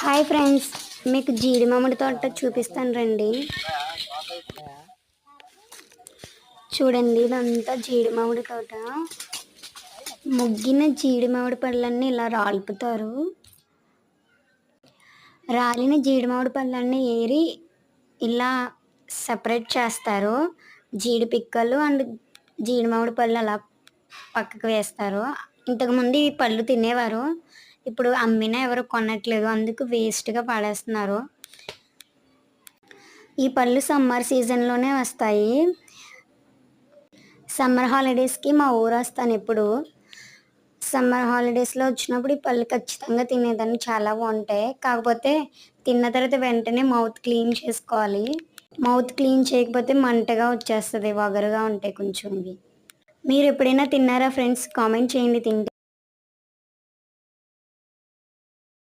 Hi friends, మీకు జీడి మామిడి తోట చూపిస్తాను రండి. చూడండి, ఇదంతా జీడి మామిడి తోట. ముగ్గిన జీడి మామిడి పళ్ళన్నీ ఇలా రాలుపుతారు. రాలిన జీడి మామిడి పళ్ళన్నీ ఏరి ఇలా సపరేట్ చేస్తారు. జీడి పిక్కలు అండ్ జీడి మామిడి పళ్ళు అలా పక్కకు వేస్తారు. ఇంతకుముందు ఈ పళ్ళు తినేవారు, ఇప్పుడు అమ్మినా ఎవరు కొనట్లేదు, అందుకు వేస్ట్గా పడేస్తున్నారు. ఈ పళ్ళు సమ్మర్ సీజన్లోనే వస్తాయి. సమ్మర్ హాలిడేస్కి మా ఊరు వస్తాను. ఇప్పుడు సమ్మర్ హాలిడేస్లో వచ్చినప్పుడు ఈ పళ్ళు ఖచ్చితంగా తినేదాన్ని, చాలా బాగుంటాయి. కాకపోతే తిన్న తర్వాత వెంటనే మౌత్ క్లీన్ చేసుకోవాలి. మౌత్ క్లీన్ చేయకపోతే మంటగా వచ్చేస్తుంది, వగరుగా ఉంటాయి కొంచెం ఇవి. మీరు ఎప్పుడైనా తిన్నారా ఫ్రెండ్స్? కామెంట్ చేయండి తింటే.